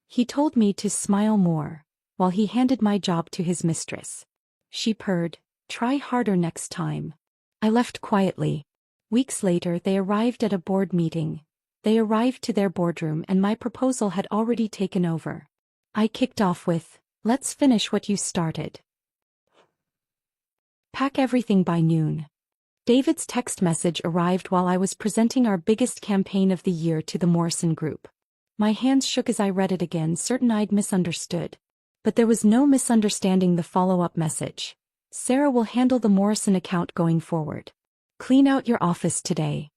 He told me to smile more, while he handed my job to his mistress. She purred, "Try harder next time." I left quietly. Weeks later they arrived at a board meeting. They arrived to their boardroom and my proposal had already taken over. I kicked off with, "Let's finish what you started. Pack everything by noon." David's text message arrived while I was presenting our biggest campaign of the year to the Morrison Group. My hands shook as I read it again, certain I'd misunderstood. But there was no misunderstanding the follow-up message. "Sarah will handle the Morrison account going forward. Clean out your office today."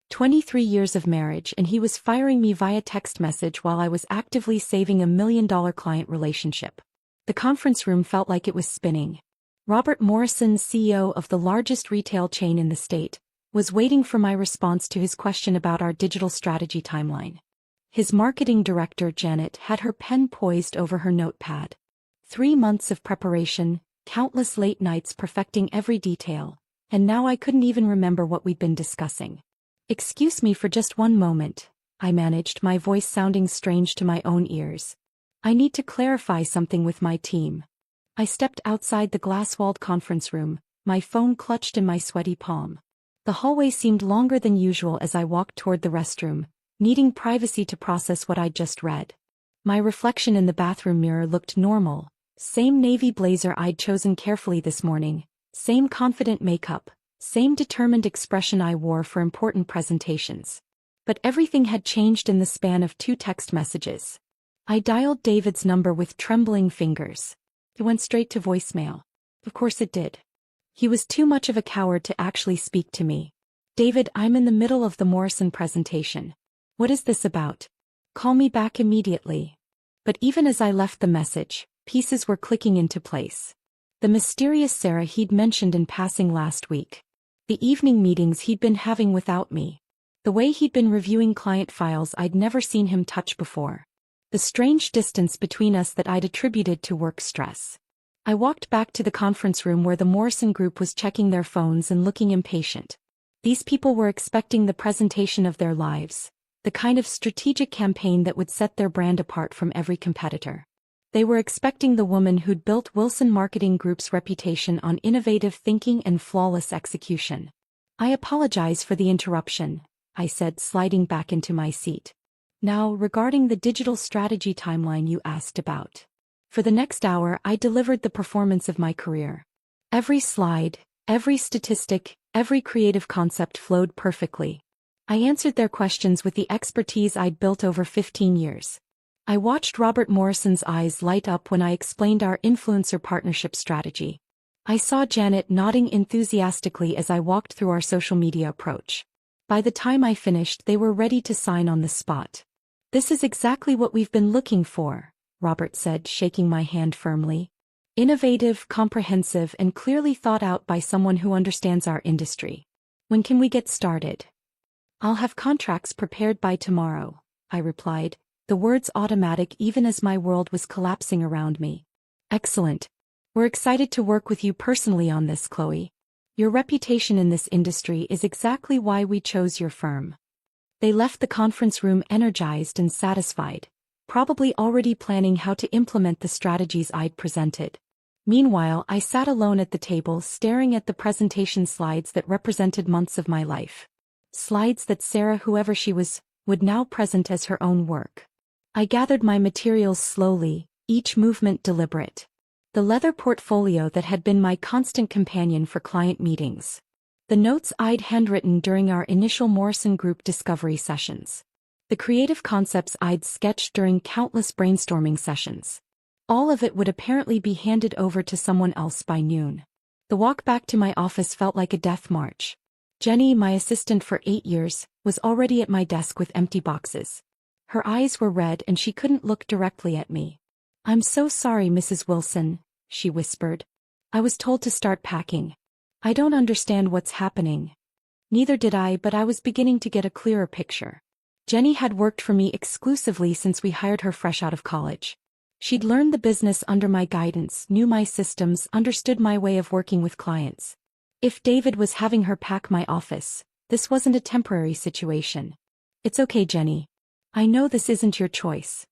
23 years of marriage and he was firing me via text message while I was actively saving a $1 million client relationship. The conference room felt like it was spinning. Robert Morrison, CEO of the largest retail chain in the state, was waiting for my response to his question about our digital strategy timeline. His marketing director, Janet, had her pen poised over her notepad. 3 months of preparation, countless late nights perfecting every detail, and now I couldn't even remember what we'd been discussing. "Excuse me for just one moment," I managed, my voice sounding strange to my own ears. "I need to clarify something with my team." I stepped outside the glass-walled conference room, my phone clutched in my sweaty palm. The hallway seemed longer than usual as I walked toward the restroom, needing privacy to process what I'd just read. My reflection in the bathroom mirror looked normal. Same navy blazer I'd chosen carefully this morning, same confident makeup, same determined expression I wore for important presentations. But everything had changed in the span of 2 text messages. I dialed David's number with trembling fingers. It went straight to voicemail. Of course it did. He was too much of a coward to actually speak to me. "David, I'm in the middle of the Morrison presentation. What is this about? Call me back immediately." But even as I left the message, pieces were clicking into place. The mysterious Sarah he'd mentioned in passing last week. The evening meetings he'd been having without me. The way he'd been reviewing client files I'd never seen him touch before. The strange distance between us that I'd attributed to work stress. I walked back to the conference room where the Morrison Group was checking their phones and looking impatient. These people were expecting the presentation of their lives, the kind of strategic campaign that would set their brand apart from every competitor. They were expecting the woman who'd built Wilson Marketing Group's reputation on innovative thinking and flawless execution. "I apologize for the interruption," I said, sliding back into my seat. "Now, regarding the digital strategy timeline you asked about." For the next hour I delivered the performance of my career. Every slide, every statistic, every creative concept flowed perfectly. I answered their questions with the expertise I'd built over 15 years. I watched Robert Morrison's eyes light up when I explained our influencer partnership strategy. I saw Janet nodding enthusiastically as I walked through our social media approach. By the time I finished, they were ready to sign on the spot. "This is exactly what we've been looking for," Robert said, shaking my hand firmly. "Innovative, comprehensive, and clearly thought out by someone who understands our industry. When can we get started?" "I'll have contracts prepared by tomorrow," I replied, the words automatic even as my world was collapsing around me. "Excellent. We're excited to work with you personally on this, Chloe. Your reputation in this industry is exactly why we chose your firm." They left the conference room energized and satisfied, probably already planning how to implement the strategies I'd presented. Meanwhile, I sat alone at the table staring at the presentation slides that represented months of my life. Slides that Sarah, whoever she was, would now present as her own work. I gathered my materials slowly, each movement deliberate. The leather portfolio that had been my constant companion for client meetings. The notes I'd handwritten during our initial Morrison Group discovery sessions. The creative concepts I'd sketched during countless brainstorming sessions. All of it would apparently be handed over to someone else by noon. The walk back to my office felt like a death march. Jenny, my assistant for 8 years, was already at my desk with empty boxes. Her eyes were red and she couldn't look directly at me. "I'm so sorry, Mrs. Wilson," she whispered. "I was told to start packing. I don't understand what's happening." Neither did I, but I was beginning to get a clearer picture. Jenny had worked for me exclusively since we hired her fresh out of college. She'd learned the business under my guidance, knew my systems, understood my way of working with clients. If David was having her pack my office, this wasn't a temporary situation. "It's okay, Jenny. I know this isn't your choice.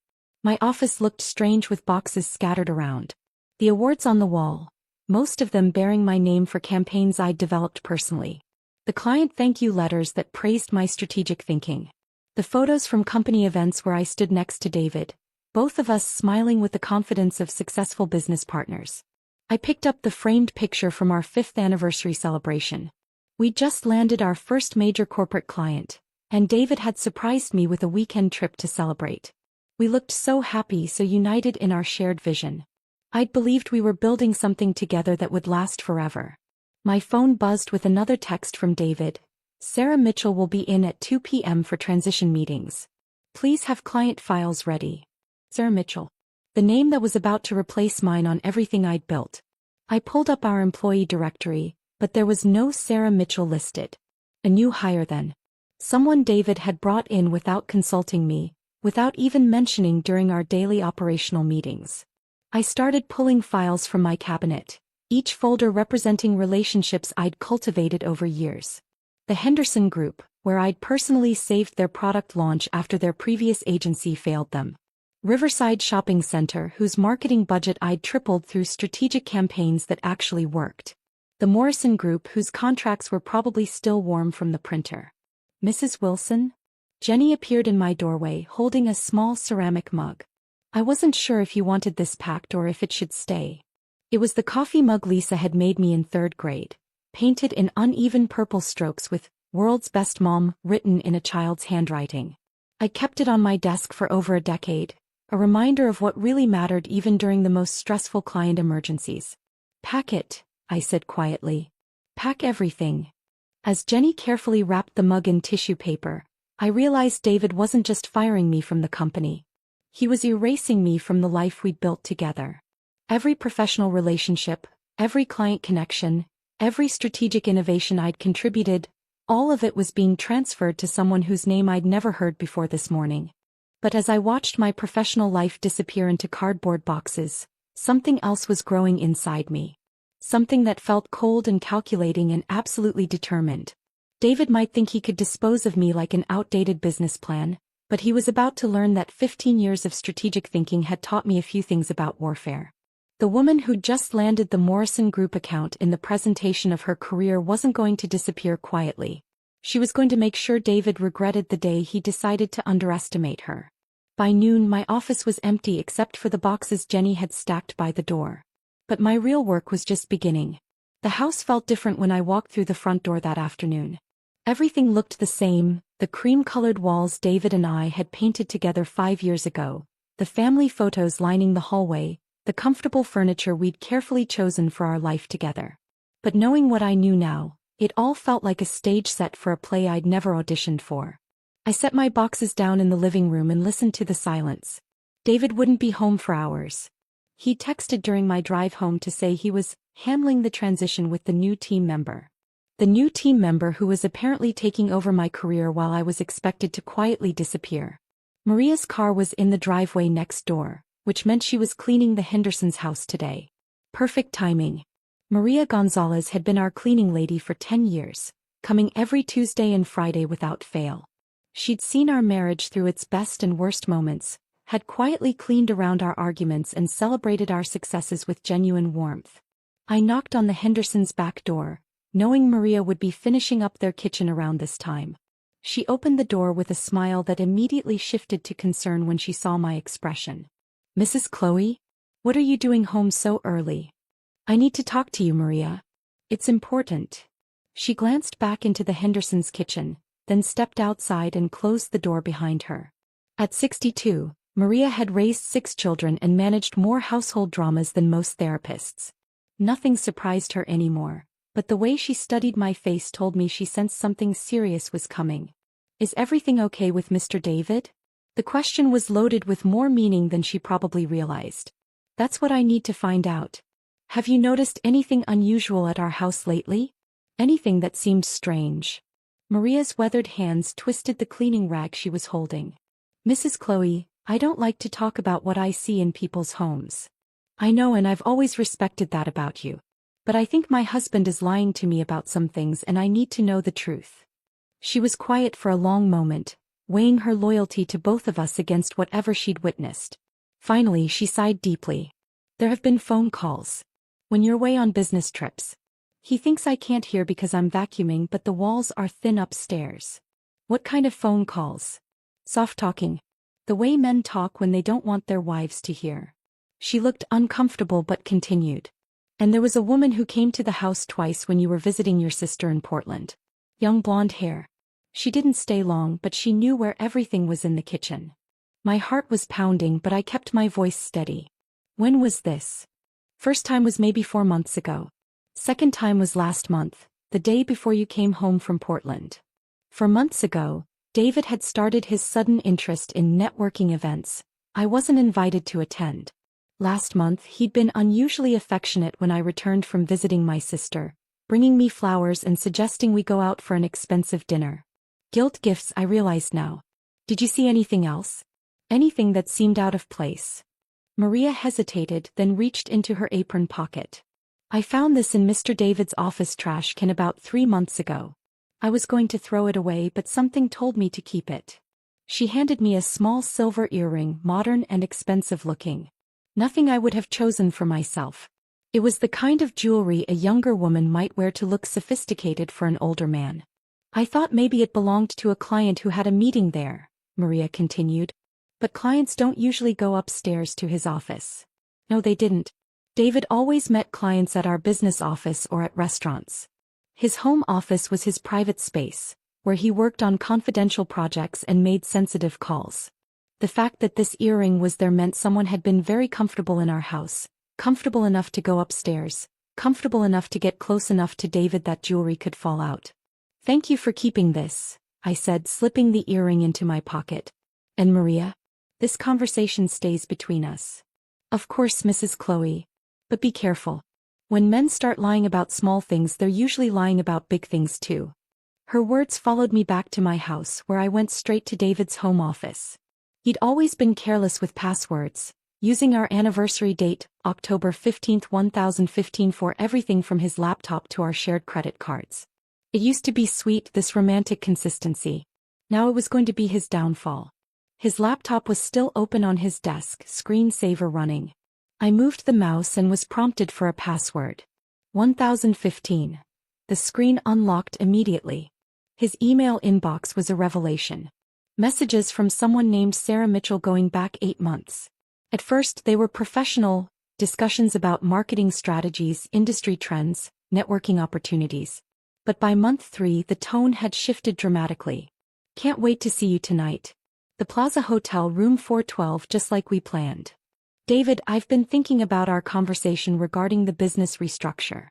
My office looked strange with boxes scattered around. The awards on the wall, most of them bearing my name for campaigns I'd developed personally. The client thank you letters that praised my strategic thinking. The photos from company events where I stood next to David, both of us smiling with the confidence of successful business partners. I picked up the framed picture from our 5th anniversary celebration. We'd just landed our first major corporate client, and David had surprised me with a weekend trip to celebrate. We looked so happy, so united in our shared vision. I'd believed we were building something together that would last forever. My phone buzzed with another text from David. Sarah Mitchell will be in at 2 p.m. for transition meetings. Please have client files ready. Sarah Mitchell. The name that was about to replace mine on everything I'd built. I pulled up our employee directory, but there was no Sarah Mitchell listed. A new hire then. Someone David had brought in without consulting me, without even mentioning during our daily operational meetings. I started pulling files from my cabinet, each folder representing relationships I'd cultivated over years. The Henderson Group, where I'd personally saved their product launch after their previous agency failed them. Riverside Shopping Center, whose marketing budget I'd tripled through strategic campaigns that actually worked. The Morrison Group, whose contracts were probably still warm from the printer. Mrs. Wilson? Jenny appeared in my doorway holding a small ceramic mug. I wasn't sure if you wanted this packed or if it should stay. It was the coffee mug Lisa had made me in 3rd grade, painted in uneven purple strokes with "World's Best Mom" written in a child's handwriting. I kept it on my desk for over a decade, a reminder of what really mattered even during the most stressful client emergencies. Pack it, I said quietly. Pack everything. As Jenny carefully wrapped the mug in tissue paper, I realized David wasn't just firing me from the company. He was erasing me from the life we'd built together. Every professional relationship, every client connection, every strategic innovation I'd contributed, all of it was being transferred to someone whose name I'd never heard before this morning. But as I watched my professional life disappear into cardboard boxes, something else was growing inside me. Something that felt cold and calculating and absolutely determined. David might think he could dispose of me like an outdated business plan, but he was about to learn that 15 years of strategic thinking had taught me a few things about warfare. The woman who'd just landed the Morrison Group account in the presentation of her career wasn't going to disappear quietly. She was going to make sure David regretted the day he decided to underestimate her. By noon, my office was empty except for the boxes Jenny had stacked by the door. But my real work was just beginning. The house felt different when I walked through the front door that afternoon. Everything looked the same, the cream-colored walls David and I had painted together 5 years ago, the family photos lining the hallway, the comfortable furniture we'd carefully chosen for our life together. But knowing what I knew now, it all felt like a stage set for a play I'd never auditioned for. I set my boxes down in the living room and listened to the silence. David wouldn't be home for hours. He texted during my drive home to say he was handling the transition with the new team member. The new team member who was apparently taking over my career while I was expected to quietly disappear. Maria's car was in the driveway next door, which meant she was cleaning the Hendersons' house today. Perfect timing. Maria Gonzalez had been our cleaning lady for 10 years, coming every Tuesday and Friday without fail. She'd seen our marriage through its best and worst moments, had quietly cleaned around our arguments and celebrated our successes with genuine warmth. I knocked on the Hendersons' back door, knowing Maria would be finishing up their kitchen around this time. She opened the door with a smile that immediately shifted to concern when she saw my expression. "Mrs. Chloe? What are you doing home so early?" "I need to talk to you, Maria. It's important." She glanced back into the Hendersons' kitchen, then stepped outside and closed the door behind her. At 62, Maria had raised 6 children and managed more household dramas than most therapists. Nothing surprised her anymore, but the way she studied my face told me she sensed something serious was coming. "Is everything okay with Mr. David?" The question was loaded with more meaning than she probably realized. "That's what I need to find out. Have you noticed anything unusual at our house lately? Anything that seemed strange?" Maria's weathered hands twisted the cleaning rag she was holding. "Mrs. Chloe, I don't like to talk about what I see in people's homes. I know, and I've always respected that about you. But I think my husband is lying to me about some things and I need to know the truth." She was quiet for a long moment, weighing her loyalty to both of us against whatever she'd witnessed. Finally, she sighed deeply. There have been phone calls. When you're away on business trips. He thinks I can't hear because I'm vacuuming, but the walls are thin upstairs. What kind of phone calls? Soft talking. The way men talk when they don't want their wives to hear. She looked uncomfortable but continued. And there was a woman who came to the house twice when you were visiting your sister in Portland. Young blonde hair. She didn't stay long, but she knew where everything was in the kitchen. My heart was pounding, but I kept my voice steady. When was this? First time was maybe 4 months ago. Second time was last month, the day before you came home from Portland. 4 months ago, David had started his sudden interest in networking events. I wasn't invited to attend. Last month he'd been unusually affectionate when I returned from visiting my sister, bringing me flowers and suggesting we go out for an expensive dinner. Guilt gifts, I realized now. Did you see anything else? Anything that seemed out of place? Maria hesitated, then reached into her apron pocket. I found this in Mr. David's office trash can about 3 months ago. I was going to throw it away, but something told me to keep it. She handed me a small silver earring, modern and expensive looking. Nothing I would have chosen for myself. It was the kind of jewelry a younger woman might wear to look sophisticated for an older man. I thought maybe it belonged to a client who had a meeting there, Maria continued. But clients don't usually go upstairs to his office. No, they didn't. David always met clients at our business office or at restaurants. His home office was his private space, where he worked on confidential projects and made sensitive calls. The fact that this earring was there meant someone had been very comfortable in our house, comfortable enough to go upstairs, comfortable enough to get close enough to David that jewelry could fall out. Thank you for keeping this, I said, slipping the earring into my pocket. And Maria? This conversation stays between us. Of course, Mrs. Chloe. But be careful. When men start lying about small things, they're usually lying about big things too. Her words followed me back to my house, where I went straight to David's home office. He'd always been careless with passwords, using our anniversary date, October 15, 2015, for everything from his laptop to our shared credit cards. It used to be sweet, this romantic consistency. Now it was going to be his downfall. His laptop was still open on his desk, screensaver running. I moved the mouse and was prompted for a password. 1015. The screen unlocked immediately. His email inbox was a revelation. Messages from someone named Sarah Mitchell going back 8 months. At first they were professional, discussions about marketing strategies, industry trends, networking opportunities. But by month 3 the tone had shifted dramatically. Can't wait to see you tonight. The Plaza Hotel, room 412, just like we planned. David, I've been thinking about our conversation regarding the business restructure.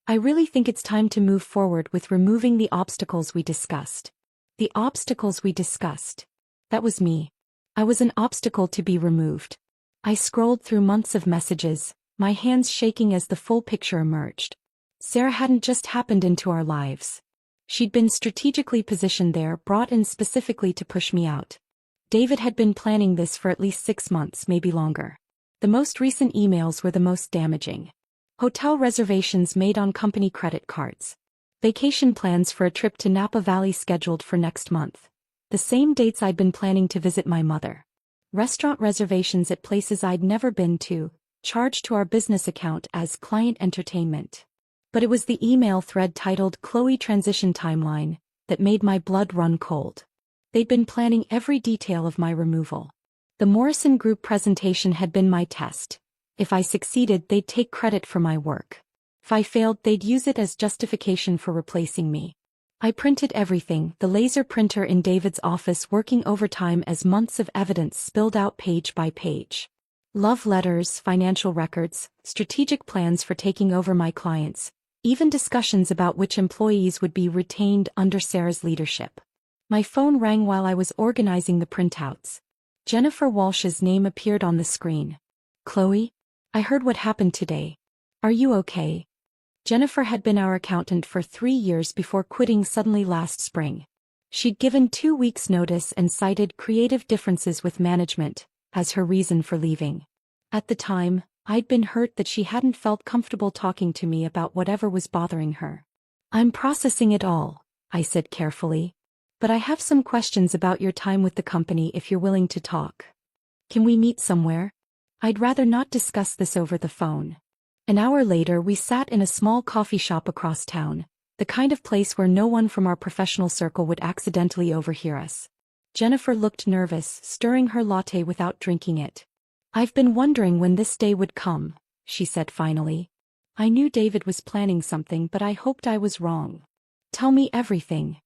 I really think it's time to move forward with removing the obstacles we discussed. The obstacles we discussed. That was me. I was an obstacle to be removed. I scrolled through months of messages, my hands shaking as the full picture emerged. Sarah hadn't just happened into our lives. She'd been strategically positioned there, brought in specifically to push me out. David had been planning this for at least 6 months, maybe longer. The most recent emails were the most damaging. Hotel reservations made on company credit cards. Vacation plans for a trip to Napa Valley scheduled for next month. The same dates I'd been planning to visit my mother. Restaurant reservations at places I'd never been to, charged to our business account as client entertainment. But it was the email thread titled Chloe Transition Timeline that made my blood run cold. They'd been planning every detail of my removal. The Morrison Group presentation had been my test. If I succeeded, they'd take credit for my work. If I failed, they'd use it as justification for replacing me. I printed everything, the laser printer in David's office working overtime as months of evidence spilled out page by page. Love letters, financial records, strategic plans for taking over my clients, even discussions about which employees would be retained under Sarah's leadership. My phone rang while I was organizing the printouts. Jennifer Walsh's name appeared on the screen. Chloe? I heard what happened today. Are you okay? Jennifer had been our accountant for 3 years before quitting suddenly last spring. She'd given 2 weeks' notice and cited creative differences with management as her reason for leaving. At the time, I'd been hurt that she hadn't felt comfortable talking to me about whatever was bothering her. I'm processing it all, I said carefully. But I have some questions about your time with the company if you're willing to talk. Can we meet somewhere? I'd rather not discuss this over the phone. An hour later we sat in a small coffee shop across town, the kind of place where no one from our professional circle would accidentally overhear us. Jennifer looked nervous, stirring her latte without drinking it. "I've been wondering when this day would come," she said finally. "I knew David was planning something, but I hoped I was wrong. Tell me everything."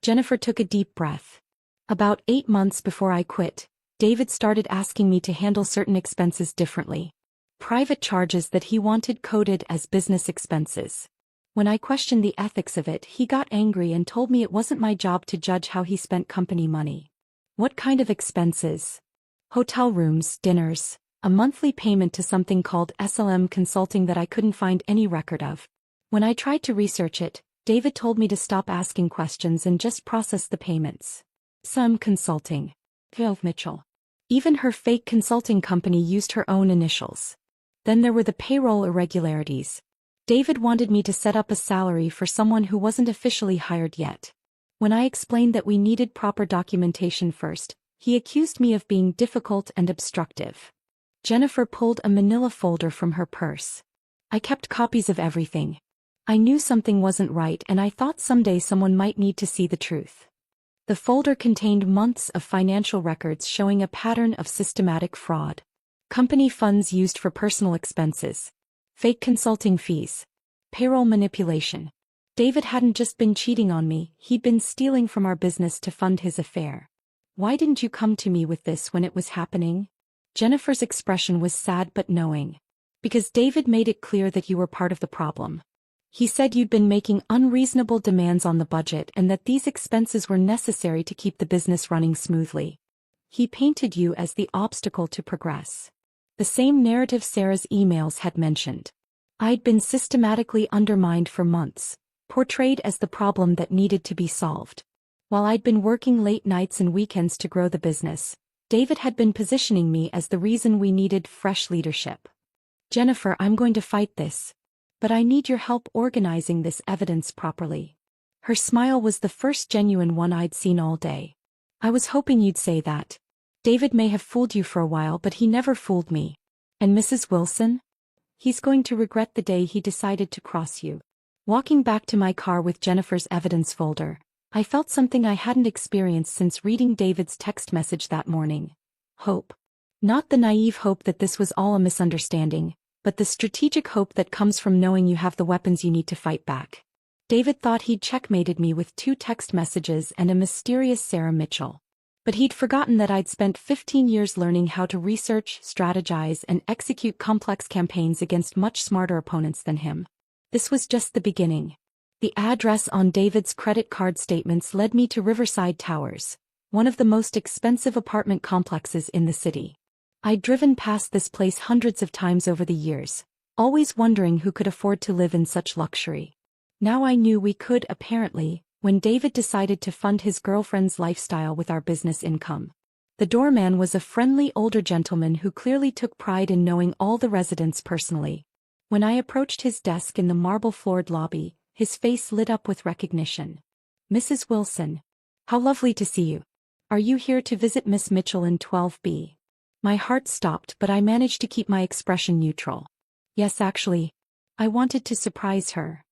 Jennifer took a deep breath. "About 8 months before I quit, David started asking me to handle certain expenses differently. Private charges that he wanted coded as business expenses. When I questioned the ethics of it, he got angry and told me it wasn't my job to judge how he spent company money." "What kind of expenses?" "Hotel rooms, dinners, a monthly payment to something called SLM Consulting that I couldn't find any record of. When I tried to research it, David told me to stop asking questions and just process the payments." "Some consulting." Phil Mitchell. Even her fake consulting company used her own initials. Then there were the payroll irregularities. David wanted me to set up a salary for someone who wasn't officially hired yet. When I explained that we needed proper documentation first, he accused me of being difficult and obstructive. Jennifer pulled a manila folder from her purse. "I kept copies of everything. I knew something wasn't right and I thought someday someone might need to see the truth." The folder contained months of financial records showing a pattern of systematic fraud. Company funds used for personal expenses. Fake consulting fees. Payroll manipulation. David hadn't just been cheating on me, he'd been stealing from our business to fund his affair. "Why didn't you come to me with this when it was happening?" Jennifer's expression was sad but knowing. "Because David made it clear that you were part of the problem. He said you'd been making unreasonable demands on the budget and that these expenses were necessary to keep the business running smoothly. He painted you as the obstacle to progress. The same narrative Sarah's emails had mentioned. I'd been systematically undermined for months, portrayed as the problem that needed to be solved. While I'd been working late nights and weekends to grow the business, David had been positioning me as the reason we needed fresh leadership. Jennifer, I'm going to fight this. But I need your help organizing this evidence properly." Her smile was the first genuine one I'd seen all day. "I was hoping you'd say that. David may have fooled you for a while, but he never fooled me. And Mrs. Wilson? He's going to regret the day he decided to cross you." Walking back to my car with Jennifer's evidence folder, I felt something I hadn't experienced since reading David's text message that morning. Hope. Not the naive hope that this was all a misunderstanding, but the strategic hope that comes from knowing you have the weapons you need to fight back. David thought he'd checkmated me with 2 text messages and a mysterious Sarah Mitchell. But he'd forgotten that I'd spent 15 years learning how to research, strategize, and execute complex campaigns against much smarter opponents than him. This was just the beginning. The address on David's credit card statements led me to Riverside Towers, one of the most expensive apartment complexes in the city. I'd driven past this place hundreds of times over the years, always wondering who could afford to live in such luxury. Now I knew we could, apparently, when David decided to fund his girlfriend's lifestyle with our business income. The doorman was a friendly older gentleman who clearly took pride in knowing all the residents personally. When I approached his desk in the marble-floored lobby, his face lit up with recognition. "Mrs. Wilson. How lovely to see you. Are you here to visit Miss Mitchell in 12B? My heart stopped, but I managed to keep my expression neutral. "Yes, actually. I wanted to surprise her."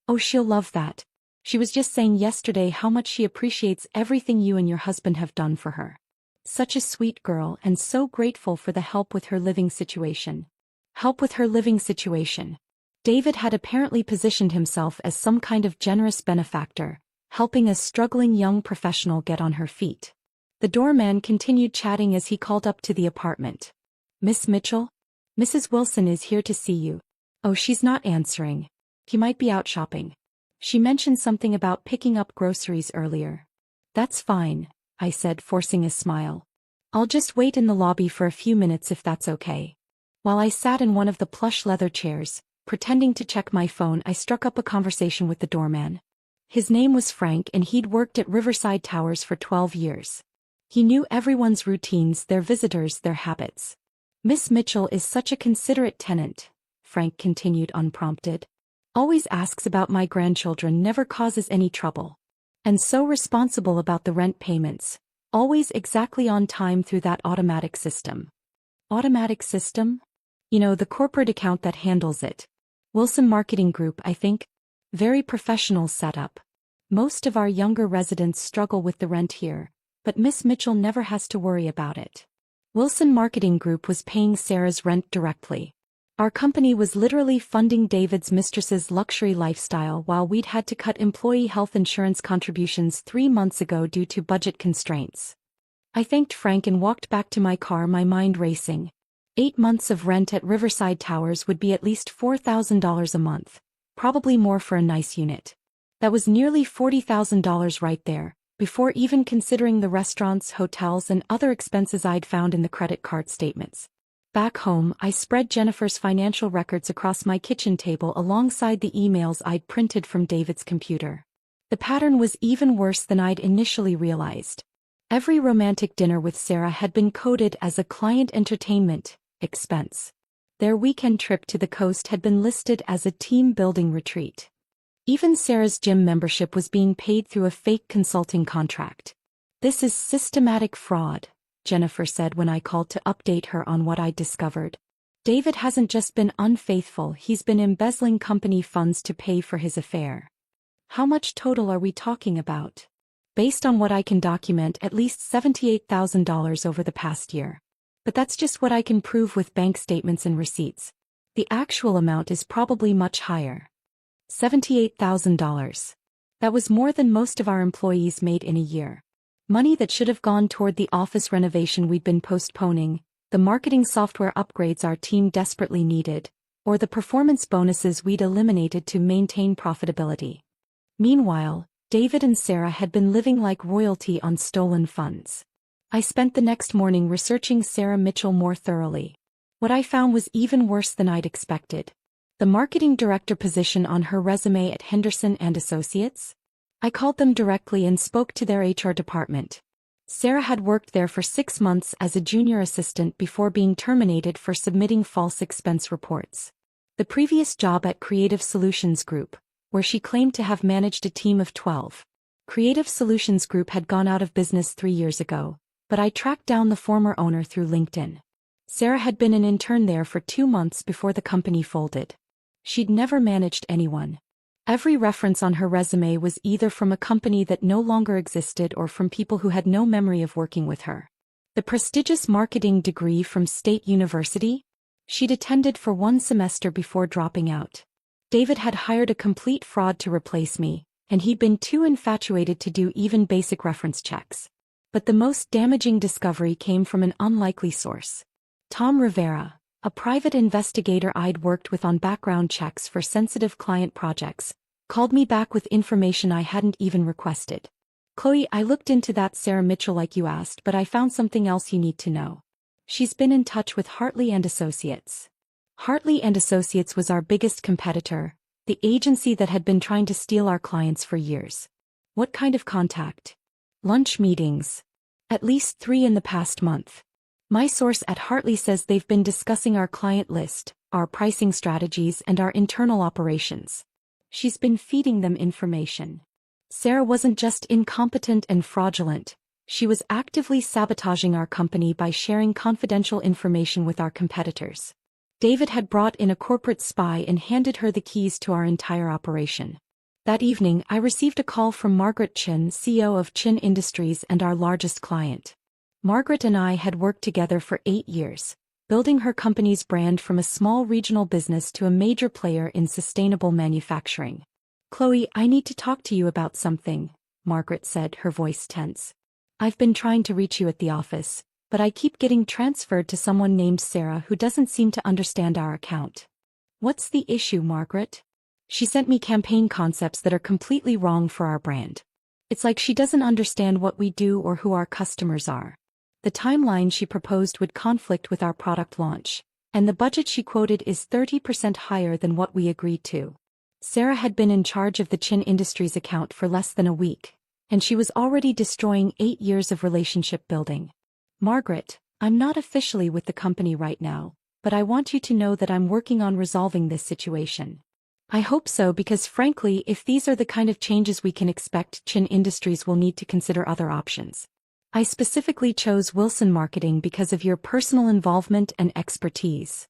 "Oh, she'll love that. She was just saying yesterday how much she appreciates everything you and your husband have done for her. Such a sweet girl and so grateful for the help with her living situation." Help with her living situation. David had apparently positioned himself as some kind of generous benefactor, helping a struggling young professional get on her feet. The doorman continued chatting as he called up to the apartment. "Miss Mitchell? Mrs. Wilson is here to see you." "Oh, she's not answering. He might be out shopping. She mentioned something about picking up groceries earlier." "That's fine," I said, forcing a smile. "I'll just wait in the lobby for a few minutes if that's okay." While I sat in one of the plush leather chairs, pretending to check my phone, I struck up a conversation with the doorman. His name was Frank and he'd worked at Riverside Towers for 12 years. He knew everyone's routines, their visitors, their habits. "Miss Mitchell is such a considerate tenant," Frank continued unprompted. "Always asks about my grandchildren, never causes any trouble. And so responsible about the rent payments, always exactly on time through that automatic system." Automatic system? You know, the corporate account that handles it. Wilson Marketing Group, I think. Very professional setup. Most of our younger residents struggle with the rent here, but Miss Mitchell never has to worry about it. Wilson Marketing Group was paying Sarah's rent directly. Our company was literally funding David's mistress's luxury lifestyle while we'd had to cut employee health insurance contributions 3 months ago due to budget constraints. I thanked Frank and walked back to my car, my mind racing. 8 months of rent at Riverside Towers would be at least $4,000 a month, probably more for a nice unit. That was nearly $40,000 right there, before even considering the restaurants, hotels, and other expenses I'd found in the credit card statements. Back home, I spread Jennifer's financial records across my kitchen table alongside the emails I'd printed from David's computer. The pattern was even worse than I'd initially realized. Every romantic dinner with Sarah had been coded as a client entertainment expense. Their weekend trip to the coast had been listed as a team-building retreat. Even Sarah's gym membership was being paid through a fake consulting contract. "This is systematic fraud," Jennifer said when I called to update her on what I'd discovered. "David hasn't just been unfaithful, he's been embezzling company funds to pay for his affair." "How much total are we talking about?" "Based on what I can document, at least $78,000 over the past year. But that's just what I can prove with bank statements and receipts. The actual amount is probably much higher." $78,000. That was more than most of our employees made in a year. Money that should have gone toward the office renovation we'd been postponing, the marketing software upgrades our team desperately needed, or the performance bonuses we'd eliminated to maintain profitability. Meanwhile, David and Sarah had been living like royalty on stolen funds. I spent the next morning researching Sarah Mitchell more thoroughly. What I found was even worse than I'd expected. The marketing director position on her resume at Henderson and Associates? I called them directly and spoke to their HR department. Sarah had worked there for 6 months as a junior assistant before being terminated for submitting false expense reports. The previous job at Creative Solutions Group, where she claimed to have managed a team of 12. Creative Solutions Group had gone out of business 3 years ago, but I tracked down the former owner through LinkedIn. Sarah had been an intern there for 2 months before the company folded. She'd never managed anyone. Every reference on her resume was either from a company that no longer existed or from people who had no memory of working with her. The prestigious marketing degree from State University? She'd attended for 1 semester before dropping out. David had hired a complete fraud to replace me, and he'd been too infatuated to do even basic reference checks. But the most damaging discovery came from an unlikely source. Tom Rivera, a private investigator I'd worked with on background checks for sensitive client projects, called me back with information I hadn't even requested. "Chloe, I looked into that Sarah Mitchell like you asked, but I found something else you need to know. She's been in touch with Hartley and Associates." Hartley and Associates was our biggest competitor, the agency that had been trying to steal our clients for years. "What kind of contact?" "Lunch meetings. At least 3 in the past month. My source at Hartley says they've been discussing our client list, our pricing strategies, and our internal operations. She's been feeding them information." Sarah wasn't just incompetent and fraudulent, she was actively sabotaging our company by sharing confidential information with our competitors. David had brought in a corporate spy and handed her the keys to our entire operation. That evening, I received a call from Margaret Chin, CEO of Chin Industries and our largest client. Margaret and I had worked together for 8 years, building her company's brand from a small regional business to a major player in sustainable manufacturing. "Chloe, I need to talk to you about something," Margaret said, her voice tense. "I've been trying to reach you at the office, but I keep getting transferred to someone named Sarah who doesn't seem to understand our account." "What's the issue, Margaret?" "She sent me campaign concepts that are completely wrong for our brand. It's like she doesn't understand what we do or who our customers are. The timeline she proposed would conflict with our product launch, and the budget she quoted is 30% higher than what we agreed to." Sarah had been in charge of the Chin Industries account for less than a week, and she was already destroying 8 years of relationship building. "Margaret, I'm not officially with the company right now, but I want you to know that I'm working on resolving this situation. I hope so because frankly, if these are the kind of changes we can expect, Chin Industries will need to consider other options." I specifically chose Wilson Marketing because of your personal involvement and expertise.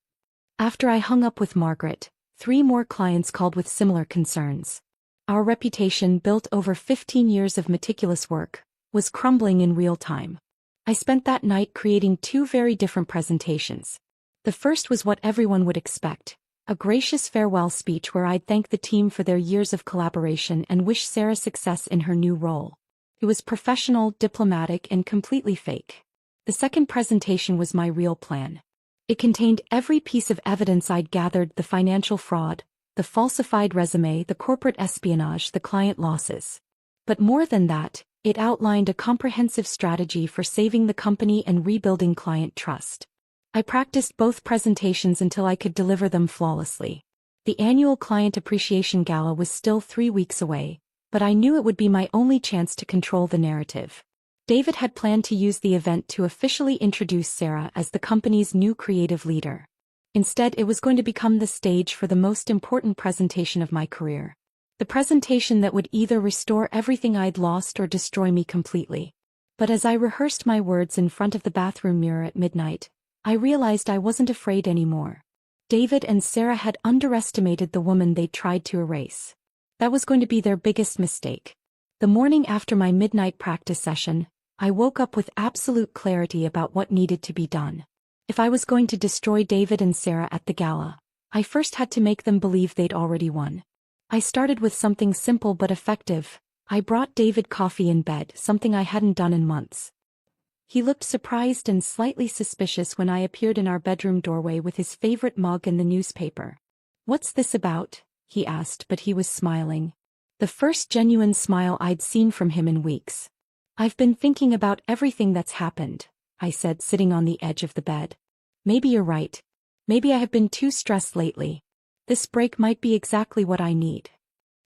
After I hung up with Margaret, 3 more clients called with similar concerns. Our reputation, built over 15 years of meticulous work, was crumbling in real time. I spent that night creating 2 very different presentations. The first was what everyone would expect, a gracious farewell speech where I'd thank the team for their years of collaboration and wish Sarah success in her new role. It was professional, diplomatic, and completely fake. The second presentation was my real plan. It contained every piece of evidence I'd gathered: the financial fraud, the falsified resume, the corporate espionage, the client losses. But more than that, it outlined a comprehensive strategy for saving the company and rebuilding client trust. I practiced both presentations until I could deliver them flawlessly. The annual Client Appreciation Gala was still 3 weeks away, but I knew it would be my only chance to control the narrative. David had planned to use the event to officially introduce Sarah as the company's new creative leader. Instead, it was going to become the stage for the most important presentation of my career. The presentation that would either restore everything I'd lost or destroy me completely. But as I rehearsed my words in front of the bathroom mirror at midnight, I realized I wasn't afraid anymore. David and Sarah had underestimated the woman they'd tried to erase. That was going to be their biggest mistake. The morning after my midnight practice session, I woke up with absolute clarity about what needed to be done. If I was going to destroy David and Sarah at the gala, I first had to make them believe they'd already won. I started with something simple but effective. I brought David coffee in bed, something I hadn't done in months. He looked surprised and slightly suspicious when I appeared in our bedroom doorway with his favorite mug and the newspaper. "What's this about?" he asked, but he was smiling. The first genuine smile I'd seen from him in weeks. "I've been thinking about everything that's happened," I said, sitting on the edge of the bed. "Maybe you're right. Maybe I have been too stressed lately. This break might be exactly what I need."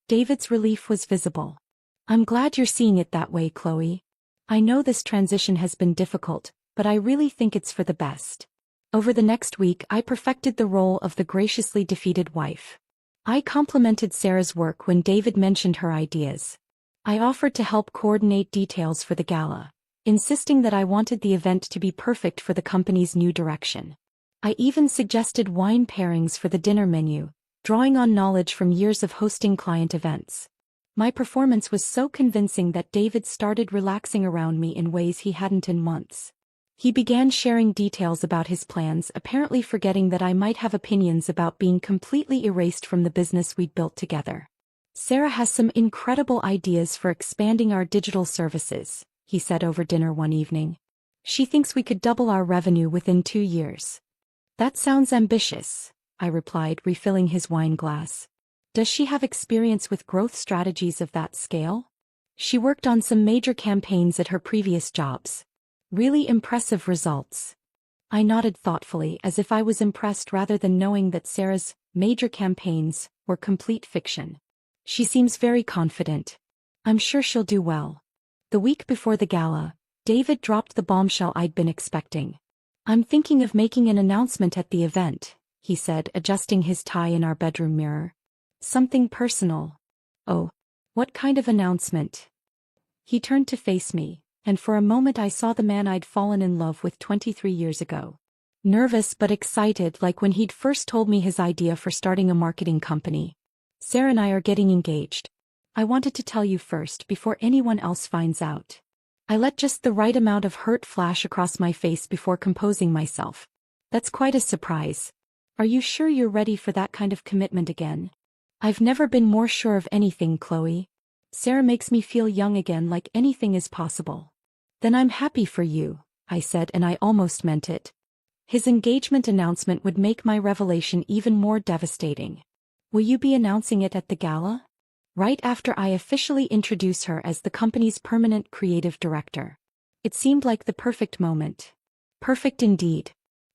David's relief was visible. "I'm glad you're seeing it that way, Chloe. I know this transition has been difficult, but I really think it's for the best." Over the next week, I perfected the role of the graciously defeated wife. I complimented Sarah's work when David mentioned her ideas. I offered to help coordinate details for the gala, insisting that I wanted the event to be perfect for the company's new direction. I even suggested wine pairings for the dinner menu, drawing on knowledge from years of hosting client events. My performance was so convincing that David started relaxing around me in ways he hadn't in months. He began sharing details about his plans, apparently forgetting that I might have opinions about being completely erased from the business we'd built together. "Sarah has some incredible ideas for expanding our digital services," he said over dinner one evening. "She thinks we could double our revenue within 2 years. "That sounds ambitious," I replied, refilling his wine glass. "Does she have experience with growth strategies of that scale?" "She worked on some major campaigns at her previous jobs. Really impressive results." I nodded thoughtfully, as if I was impressed rather than knowing that Sarah's major campaigns were complete fiction. "She seems very confident. I'm sure she'll do well." The week before the gala, David dropped the bombshell I'd been expecting. "I'm thinking of making an announcement at the event," he said, adjusting his tie in our bedroom mirror. "Something personal." "Oh, what kind of announcement?" He turned to face me, and for a moment I saw the man I'd fallen in love with 23 years ago. Nervous but excited, like when he'd first told me his idea for starting a marketing company. "Sarah and I are getting engaged. I wanted to tell you first before anyone else finds out." I let just the right amount of hurt flash across my face before composing myself. "That's quite a surprise. Are you sure you're ready for that kind of commitment again?" "I've never been more sure of anything, Chloe. Sarah makes me feel young again, like anything is possible." "Then I'm happy for you," I said, and I almost meant it. His engagement announcement would make my revelation even more devastating. "Will you be announcing it at the gala?" "Right after I officially introduce her as the company's permanent creative director." It seemed like the perfect moment. Perfect indeed.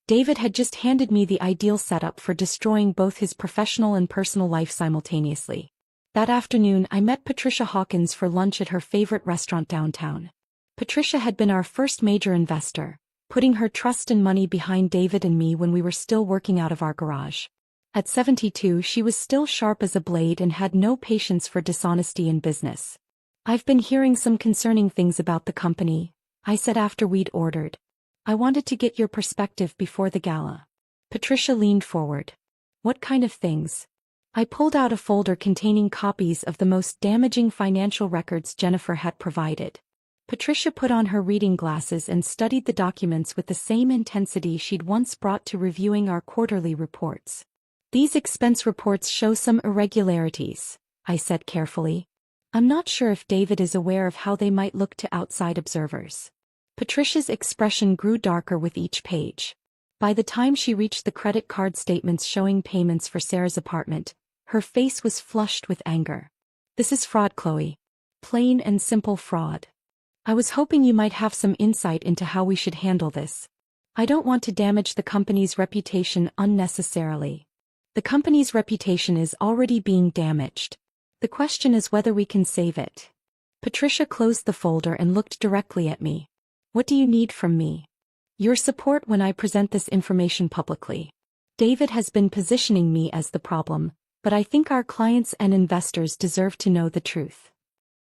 David had just handed me the ideal setup for destroying both his professional and personal life simultaneously. That afternoon, I met Patricia Hawkins for lunch at her favorite restaurant downtown. Patricia had been our first major investor, putting her trust and money behind David and me when we were still working out of our garage. At 72, she was still sharp as a blade and had no patience for dishonesty in business. "I've been hearing some concerning things about the company," I said after we'd ordered. I wanted to get your perspective before the gala. Patricia leaned forward. What kind of things? I pulled out a folder containing copies of the most damaging financial records Jennifer had provided. Patricia put on her reading glasses and studied the documents with the same intensity she'd once brought to reviewing our quarterly reports. These expense reports show some irregularities, I said carefully. I'm not sure if David is aware of how they might look to outside observers. Patricia's expression grew darker with each page. By the time she reached the credit card statements showing payments for Sarah's apartment, her face was flushed with anger. This is fraud, Chloe. Plain and simple fraud. I was hoping you might have some insight into how we should handle this. I don't want to damage the company's reputation unnecessarily. The company's reputation is already being damaged. The question is whether we can save it. Patricia closed the folder and looked directly at me. What do you need from me? Your support when I present this information publicly. David has been positioning me as the problem, but I think our clients and investors deserve to know the truth.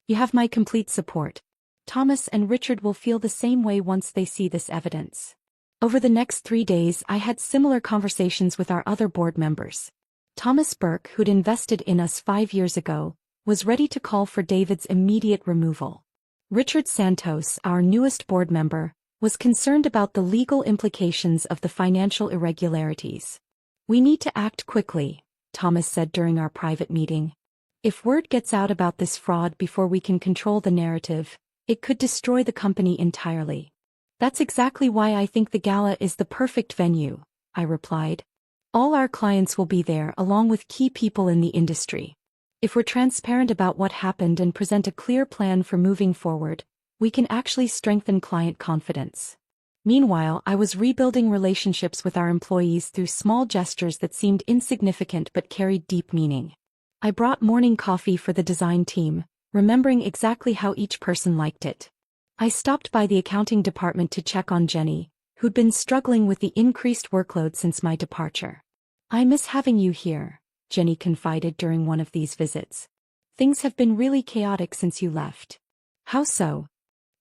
You have my complete support. Thomas and Richard will feel the same way once they see this evidence. Over the next 3 days I had similar conversations with our other board members. Thomas Burke, who'd invested in us 5 years ago, was ready to call for David's immediate removal. Richard Santos, our newest board member, was concerned about the legal implications of the financial irregularities. We need to act quickly, Thomas said during our private meeting. If word gets out about this fraud before we can control the narrative, it could destroy the company entirely. That's exactly why I think the gala is the perfect venue, I replied. All our clients will be there along with key people in the industry. If we're transparent about what happened and present a clear plan for moving forward, we can actually strengthen client confidence. Meanwhile, I was rebuilding relationships with our employees through small gestures that seemed insignificant but carried deep meaning. I brought morning coffee for the design team, remembering exactly how each person liked it. I stopped by the accounting department to check on Jenny, who'd been struggling with the increased workload since my departure. I miss having you here, Jenny confided during one of these visits. Things have been really chaotic since you left. How so?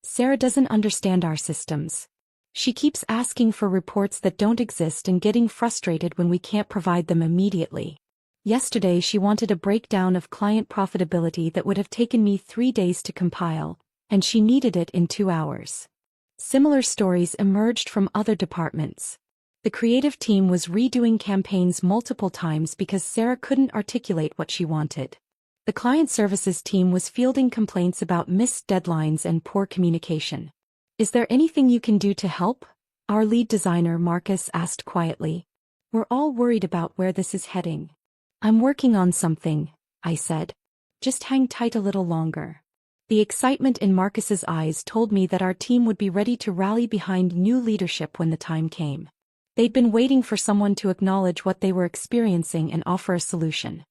Sarah doesn't understand our systems. She keeps asking for reports that don't exist and getting frustrated when we can't provide them immediately. Yesterday she wanted a breakdown of client profitability that would have taken me 3 days to compile, and she needed it in 2 hours. Similar stories emerged from other departments. The creative team was redoing campaigns multiple times because Sarah couldn't articulate what she wanted. The client services team was fielding complaints about missed deadlines and poor communication. Is there anything you can do to help? Our lead designer Marcus asked quietly. We're all worried about where this is heading. I'm working on something, I said. Just hang tight a little longer. The excitement in Marcus's eyes told me that our team would be ready to rally behind new leadership when the time came. They'd been waiting for someone to acknowledge what they were experiencing and offer a solution.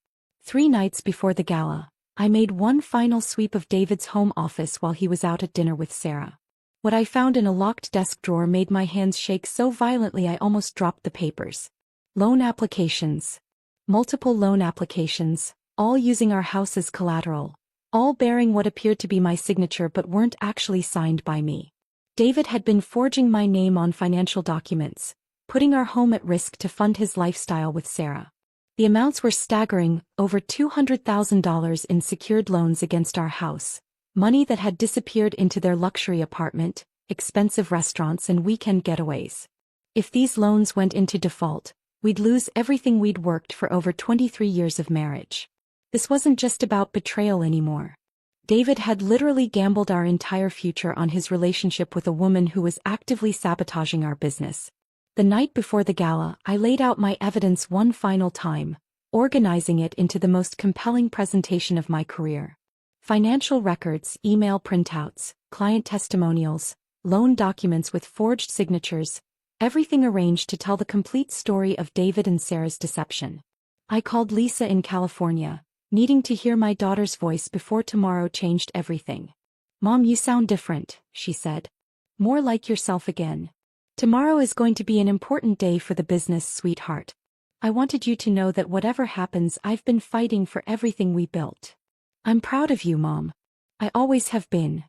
3 nights before the gala, I made one final sweep of David's home office while he was out at dinner with Sarah. What I found in a locked desk drawer made my hands shake so violently I almost dropped the papers. Loan applications. Multiple loan applications, all using our house as collateral, all bearing what appeared to be my signature but weren't actually signed by me. David had been forging my name on financial documents, putting our home at risk to fund his lifestyle with Sarah. The amounts were staggering, over $200,000 in secured loans against our house, money that had disappeared into their luxury apartment, expensive restaurants and weekend getaways. If these loans went into default, we'd lose everything we'd worked for over 23 years of marriage. This wasn't just about betrayal anymore. David had literally gambled our entire future on his relationship with a woman who was actively sabotaging our business. The night before the gala, I laid out my evidence one final time, organizing it into the most compelling presentation of my career. Financial records, email printouts, client testimonials, loan documents with forged signatures, everything arranged to tell the complete story of David and Sarah's deception. I called Lisa in California, needing to hear my daughter's voice before tomorrow changed everything. Mom, you sound different, she said. More like yourself again. Tomorrow is going to be an important day for the business, sweetheart. I wanted you to know that whatever happens, I've been fighting for everything we built. I'm proud of you, Mom. I always have been.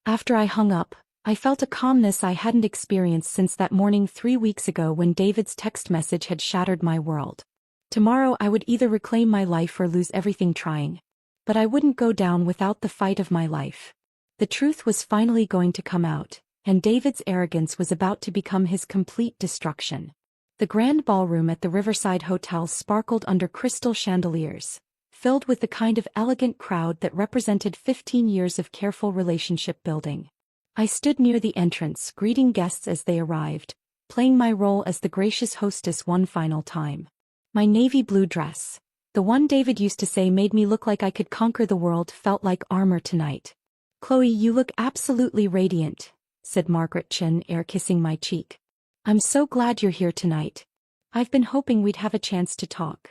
After I hung up, I felt a calmness I hadn't experienced since that morning 3 weeks ago when David's text message had shattered my world. Tomorrow I would either reclaim my life or lose everything trying. But I wouldn't go down without the fight of my life. The truth was finally going to come out, and David's arrogance was about to become his complete destruction. The grand ballroom at the Riverside Hotel sparkled under crystal chandeliers, filled with the kind of elegant crowd that represented 15 years of careful relationship building. I stood near the entrance, greeting guests as they arrived, playing my role as the gracious hostess one final time. My navy blue dress, the one David used to say made me look like I could conquer the world, felt like armor tonight. "Chloe, you look absolutely radiant," said Margaret Chin, kissing my cheek. "I'm so glad you're here tonight. I've been hoping we'd have a chance to talk."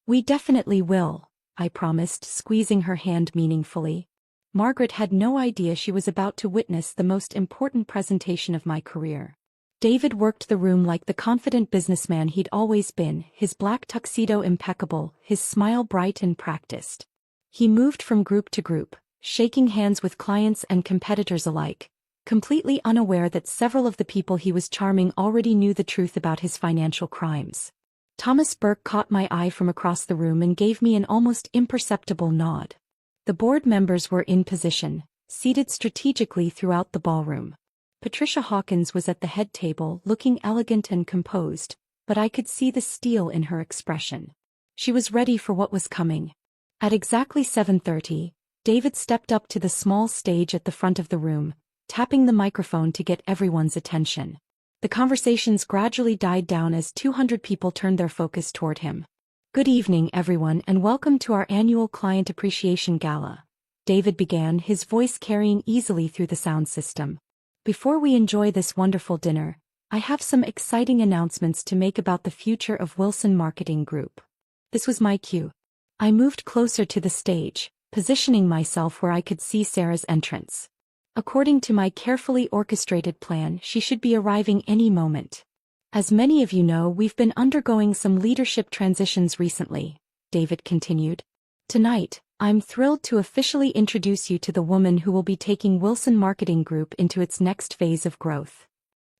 "We definitely will," I promised, squeezing her hand meaningfully. Margaret had no idea she was about to witness the most important presentation of my career. David worked the room like the confident businessman he'd always been, his black tuxedo impeccable, his smile bright and practiced. He moved from group to group, shaking hands with clients and competitors alike, completely unaware that several of the people he was charming already knew the truth about his financial crimes. Thomas Burke caught my eye from across the room and gave me an almost imperceptible nod. The board members were in position, seated strategically throughout the ballroom. Patricia Hawkins was at the head table, looking elegant and composed, but I could see the steel in her expression. She was ready for what was coming. At exactly 7:30, David stepped up to the small stage at the front of the room, tapping the microphone to get everyone's attention. The conversations gradually died down as 200 people turned their focus toward him. "Good evening, everyone, and welcome to our annual Client Appreciation Gala," David began, his voice carrying easily through the sound system. "Before we enjoy this wonderful dinner, I have some exciting announcements to make about the future of Wilson Marketing Group." This was my cue. I moved closer to the stage, positioning myself where I could see Sarah's entrance. According to my carefully orchestrated plan, she should be arriving any moment. "As many of you know, we've been undergoing some leadership transitions recently," David continued. "Tonight, I'm thrilled to officially introduce you to the woman who will be taking Wilson Marketing Group into its next phase of growth."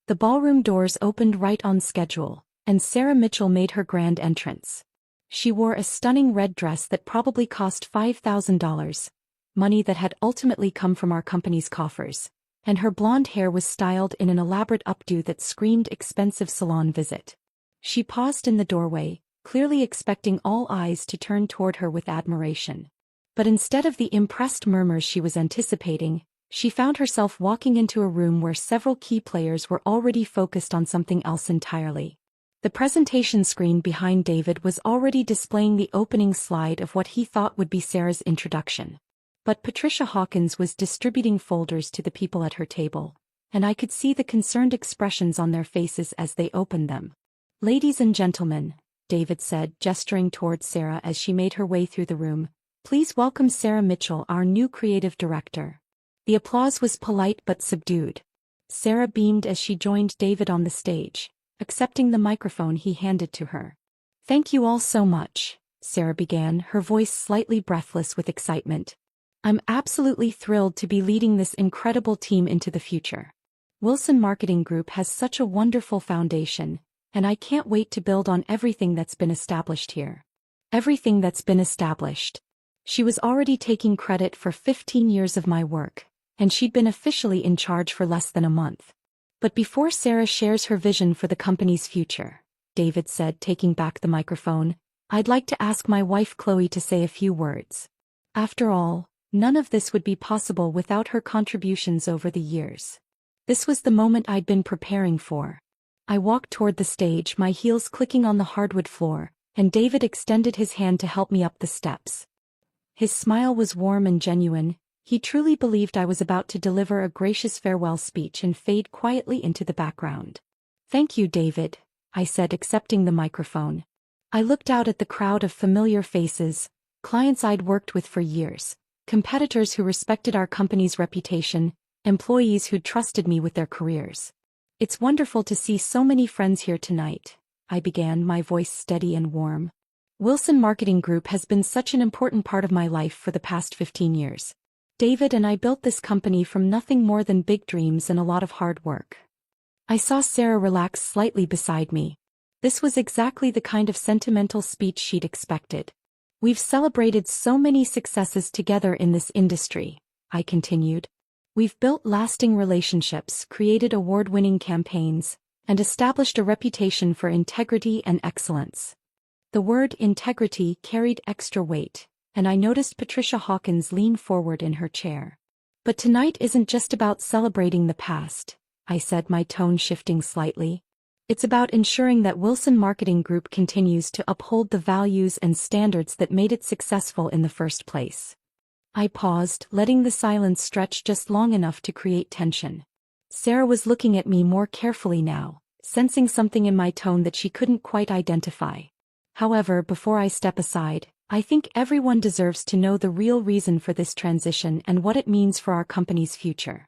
The ballroom doors opened right on schedule, and Sarah Mitchell made her grand entrance. She wore a stunning red dress that probably cost $5,000, money that had ultimately come from our company's coffers, and her blonde hair was styled in an elaborate updo that screamed expensive salon visit. She paused in the doorway, clearly expecting all eyes to turn toward her with admiration. But instead of the impressed murmurs she was anticipating, she found herself walking into a room where several key players were already focused on something else entirely. The presentation screen behind David was already displaying the opening slide of what he thought would be Sarah's introduction. But Patricia Hawkins was distributing folders to the people at her table, and I could see the concerned expressions on their faces as they opened them. "Ladies and gentlemen," David said, gesturing towards Sarah as she made her way through the room, "please welcome Sarah Mitchell, our new creative director." The applause was polite but subdued. Sarah beamed as she joined David on the stage, accepting the microphone he handed to her. "Thank you all so much," Sarah began, her voice slightly breathless with excitement. "I'm absolutely thrilled to be leading this incredible team into the future. Wilson Marketing Group has such a wonderful foundation, and I can't wait to build on everything that's been established here." Everything that's been established. She was already taking credit for 15 years of my work, and she'd been officially in charge for less than a month. "But before Sarah shares her vision for the company's future," David said, taking back the microphone, "I'd like to ask my wife Chloe to say a few words. After all, none of this would be possible without her contributions over the years." This was the moment I'd been preparing for. I walked toward the stage, my heels clicking on the hardwood floor, and David extended his hand to help me up the steps. His smile was warm and genuine. He truly believed I was about to deliver a gracious farewell speech and fade quietly into the background. "Thank you, David," I said, accepting the microphone. I looked out at the crowd of familiar faces, clients I'd worked with for years, competitors who respected our company's reputation, employees who'd trusted me with their careers. "It's wonderful to see so many friends here tonight," I began, my voice steady and warm. "Wilson Marketing Group has been such an important part of my life for the past 15 years. David and I built this company from nothing more than big dreams and a lot of hard work. I saw Sarah relax slightly beside me. This was exactly the kind of sentimental speech she'd expected. We've celebrated so many successes together in this industry, I continued. We've built lasting relationships, created award-winning campaigns, and established a reputation for integrity and excellence. The word integrity carried extra weight, and I noticed Patricia Hawkins lean forward in her chair. But tonight isn't just about celebrating the past, I said, my tone shifting slightly. It's about ensuring that Wilson Marketing Group continues to uphold the values and standards that made it successful in the first place. I paused, letting the silence stretch just long enough to create tension. Sarah was looking at me more carefully now, sensing something in my tone that she couldn't quite identify. However, before I step aside, I think everyone deserves to know the real reason for this transition and what it means for our company's future.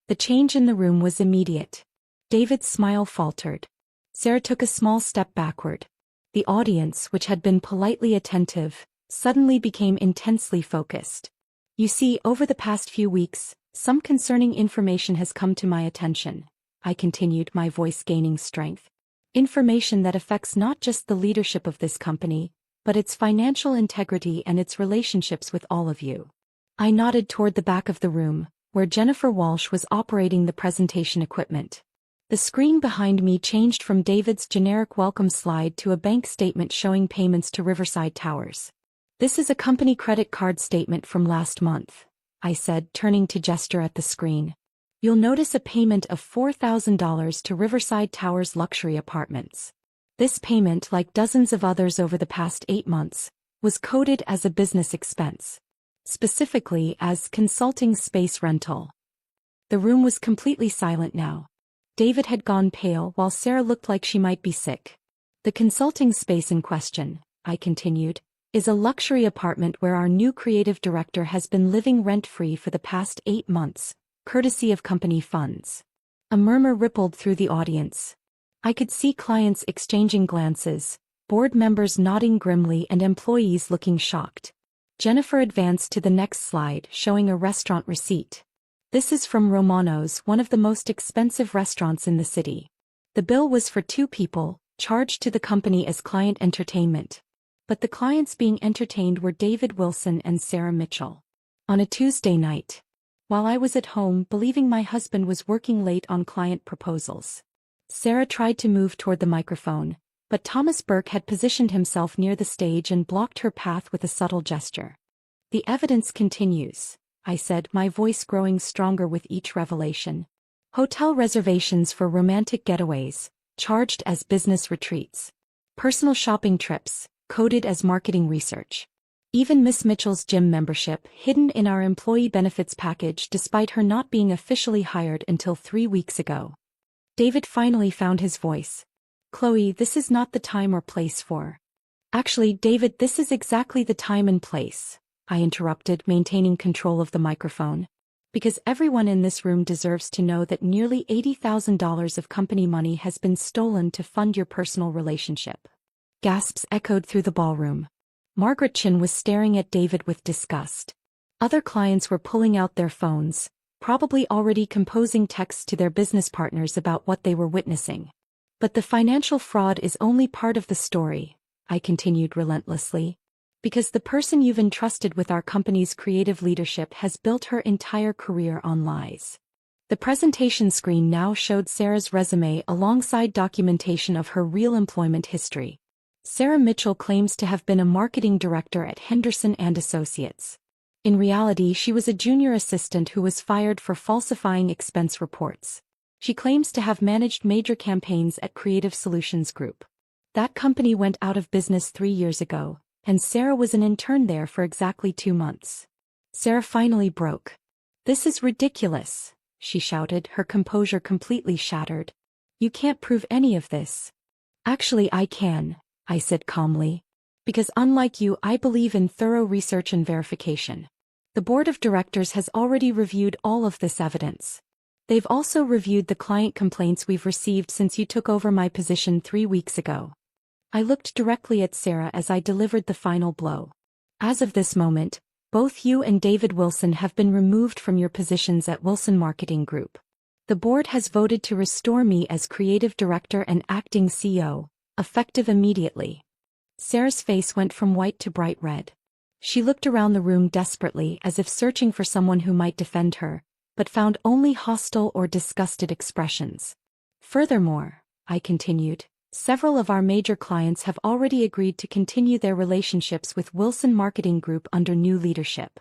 The change in the room was immediate. David's smile faltered. Sarah took a small step backward. The audience, which had been politely attentive, suddenly became intensely focused. You see, over the past few weeks, some concerning information has come to my attention, I continued, my voice gaining strength. Information that affects not just the leadership of this company, but its financial integrity and its relationships with all of you. I nodded toward the back of the room, where Jennifer Walsh was operating the presentation equipment. The screen behind me changed from David's generic welcome slide to a bank statement showing payments to Riverside Towers. This is a company credit card statement from last month, I said, turning to gesture at the screen. You'll notice a payment of $4,000 to Riverside Towers Luxury Apartments. This payment, like dozens of others over the past 8 months, was coded as a business expense. Specifically as consulting space rental. The room was completely silent now. David had gone pale while Sarah looked like she might be sick. The consulting space in question, I continued, is a luxury apartment where our new creative director has been living rent-free for the past 8 months, courtesy of company funds. A murmur rippled through the audience. I could see clients exchanging glances, board members nodding grimly and employees looking shocked. Jennifer advanced to the next slide, showing a restaurant receipt. This is from Romano's, one of the most expensive restaurants in the city. The bill was for 2 people, charged to the company as client entertainment. But the clients being entertained were David Wilson and Sarah Mitchell. On a Tuesday night. While I was at home believing my husband was working late on client proposals. Sarah tried to move toward the microphone, but Thomas Burke had positioned himself near the stage and blocked her path with a subtle gesture. The evidence continues, I said, my voice growing stronger with each revelation. Hotel reservations for romantic getaways, charged as business retreats. Personal shopping trips, coded as marketing research. Even Miss Mitchell's gym membership hidden in our employee benefits package despite her not being officially hired until 3 weeks ago. David finally found his voice. Chloe, this is not the time or place for. Actually, David, this is exactly the time and place, I interrupted, maintaining control of the microphone. Because everyone in this room deserves to know that nearly $80,000 of company money has been stolen to fund your personal relationship. Gasps echoed through the ballroom. Margaret Chin was staring at David with disgust. Other clients were pulling out their phones, probably already composing texts to their business partners about what they were witnessing. But the financial fraud is only part of the story, I continued relentlessly. Because the person you've entrusted with our company's creative leadership has built her entire career on lies. The presentation screen now showed Sarah's resume alongside documentation of her real employment history. Sarah Mitchell claims to have been a marketing director at Henderson & Associates. In reality, she was a junior assistant who was fired for falsifying expense reports. She claims to have managed major campaigns at Creative Solutions Group. That company went out of business 3 years ago, and Sarah was an intern there for exactly 2 months. Sarah finally broke. "This is ridiculous," she shouted, her composure completely shattered. "You can't prove any of this." "Actually, I can," I said calmly. "Because unlike you, I believe in thorough research and verification. The board of directors has already reviewed all of this evidence. They've also reviewed the client complaints we've received since you took over my position 3 weeks ago." I looked directly at Sarah as I delivered the final blow. "As of this moment, Both you and David Wilson have been removed from your positions at Wilson Marketing Group. The board has voted to restore me as creative director and acting CEO, effective immediately. Sarah's face went from white to bright red. She looked around the room desperately as if searching for someone who might defend her, but found only hostile or disgusted expressions. Furthermore, I continued, several of our major clients have already agreed to continue their relationships with Wilson Marketing Group under new leadership.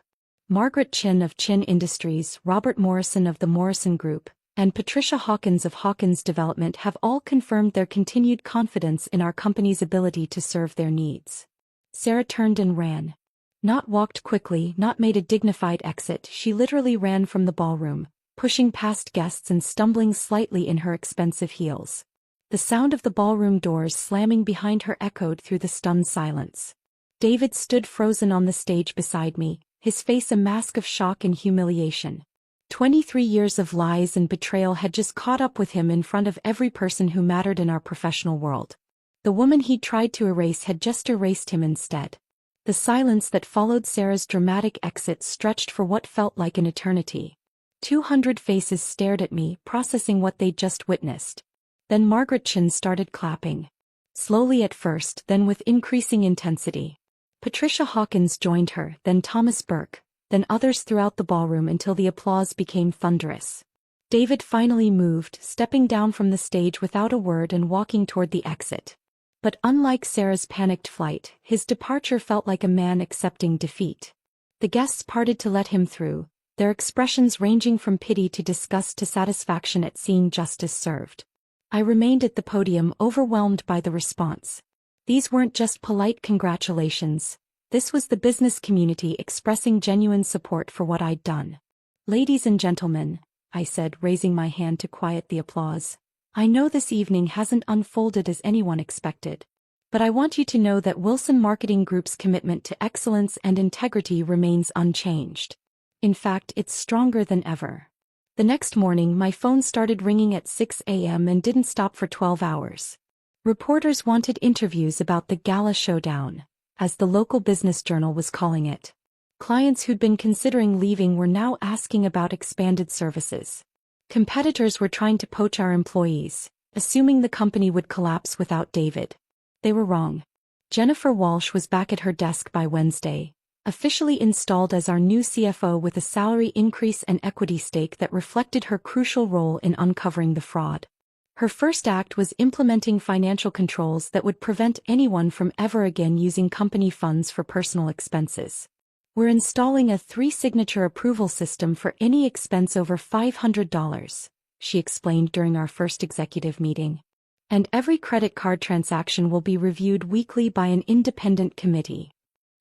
Margaret Chin of Chin Industries, Robert Morrison of the Morrison Group, and Patricia Hawkins of Hawkins Development have all confirmed their continued confidence in our company's ability to serve their needs. Sarah turned and ran. Not walked quickly, not made a dignified exit, she literally ran from the ballroom, pushing past guests and stumbling slightly in her expensive heels. The sound of the ballroom doors slamming behind her echoed through the stunned silence. David stood frozen on the stage beside me, his face a mask of shock and humiliation. 23 years of lies and betrayal had just caught up with him in front of every person who mattered in our professional world. The woman he'd tried to erase had just erased him instead. The silence that followed Sarah's dramatic exit stretched for what felt like an eternity. 200 faces stared at me, processing what they'd just witnessed. Then Margaret Chin started clapping. Slowly at first, then with increasing intensity. Patricia Hawkins joined her, then Thomas Burke, then others throughout the ballroom until the applause became thunderous. David finally moved, stepping down from the stage without a word and walking toward the exit. But unlike Sarah's panicked flight, his departure felt like a man accepting defeat. The guests parted to let him through, their expressions ranging from pity to disgust to satisfaction at seeing justice served. I remained at the podium, overwhelmed by the response. These weren't just polite congratulations. This was the business community expressing genuine support for what I'd done. "Ladies and gentlemen," I said, raising my hand to quiet the applause, "I know this evening hasn't unfolded as anyone expected. But I want you to know that Wilson Marketing Group's commitment to excellence and integrity remains unchanged. In fact, it's stronger than ever." The next morning my phone started ringing at 6 a.m. and didn't stop for 12 hours. Reporters wanted interviews about the Gala Showdown, as the local business journal was calling it. Clients who'd been considering leaving were now asking about expanded services. Competitors were trying to poach our employees, assuming the company would collapse without David. They were wrong. Jennifer Walsh was back at her desk by Wednesday, officially installed as our new CFO with a salary increase and equity stake that reflected her crucial role in uncovering the fraud. Her first act was implementing financial controls that would prevent anyone from ever again using company funds for personal expenses. "We're installing a 3-signature approval system for any expense over $500, she explained during our first executive meeting. "And every credit card transaction will be reviewed weekly by an independent committee."